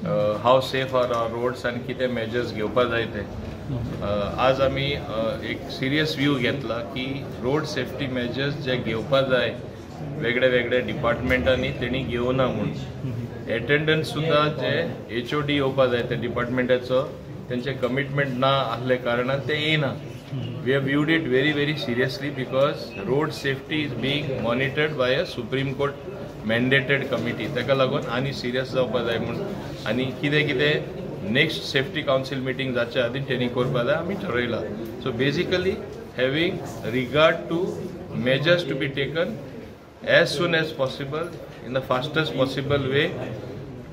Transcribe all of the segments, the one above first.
हाव safe R आवर roads आनी कितें measures घेवपा जाय ते आज आमी एक सिरियस व्यू घेतला की रोड सेफ्टी मेजर्स जे घेवपा जाय वेगळे वेगळे डिपार्टमेंटांनी तेणी घेवना म्हणून एटेंडन्स सुद्धा जे HOD येवपा जाय ते डिपार्टमेंटाचो तेंचे कमिटमेंट ना आसले कारणान ते येना. We have viewed it very seriously because road safety is being monitored by a Supreme Court mandated committee. ताका लागून आनी सिरियस जावपा जाय म्हणून आनी कितें नेक्स्ट सेफ्टी काउन्सिल मीटिंग जाच्या आदी तेणी करपा जाय आमी ठरयला. So basically having regard to measures to be taken as soon as possible in the fastest possible way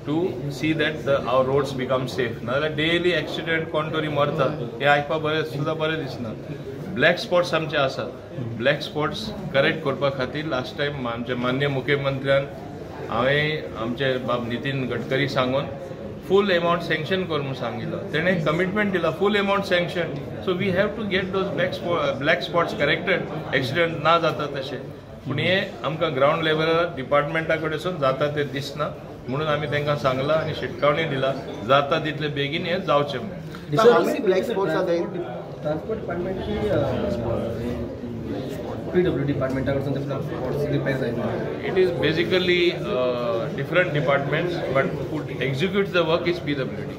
to see that our roads become safe. नाजाल्यार डेली एक्सिडेंट कोण तरी मरता हे आयकपा सुद्धा बरें दिसना. ब्लॅक स्पॉट्स आमचे आसात. ब्लॅक स्पॉट्स करेक्ट करपा खातीर लास्ट टायम आमचे मान्य मुख्यमंत्र्यान हांवें आमचे बाब नितीन गडकरी सांगून फूल अमाउंट सँक्शन कर म्हणून सांगिल्लो. तेणें कमिटमेंट दिला full amount sanction. So we have to get those black spots corrected accident ना जाता तशें. पूण हे आमकां ग्राउंड लेवलार डिपार्टमेंटा कडेन जाता ते दिसना म्हणून आमी तांकां सांगला आनी शिटकावणी दिला जाता तितले बेगीन हे जावचें म्हणून. Black spots transport department PW डिपार्टमेंटा कडसून ते स्पॉट्स रिपेअर जायना. It is basically different departments but who executes the work is PWD.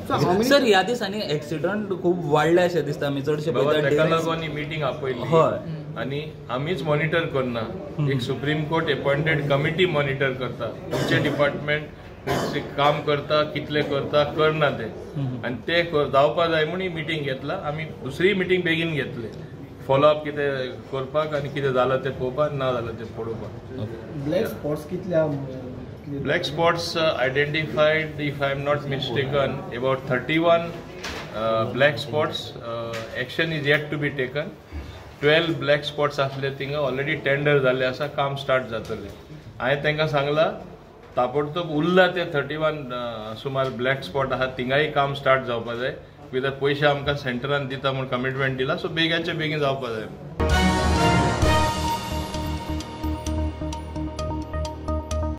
Sir ह्या दिसांनी एक्सिडंट खूब वाडले अशें दिसता. आमी चडशे ताका लागून ही मिटींग आपयली आनी आमीच मॉनिटर करना. एक supreme court appointed committee monitor करता खंयचे डिपार्टमेंट काम करता कितले करता करना ते आनी ते जावपा जाय म्हणून ही मिटींग घेतला. आमी दुसरी मिटींग बेगीन घेतली फॉलोअप कितें करपाक आनी कितें जालां तें पळोवपाक ना जाल्यार तें पळोवपाक. ब्लॅक स्पॉट्स कितल्या Black spots identified, if I am not mistaken, about 31 black spots. Action is yet to be taken. 12 black spots असले थिंगा ऑलरेडी टेंडर जाले आसा काम स्टार्ट जातले. हांवें तांकां सांगला ताबडतोब उरला ते 31 सुमार ब्लॅक स्पॉट आहा थिंगाय काम स्टार्ट जावपा जाय. कित्याक पयशे आमकां सेंटरान दिता म्हूण कमिटमेंट दिला सो बेगाचे बेगीन जावपा जाय.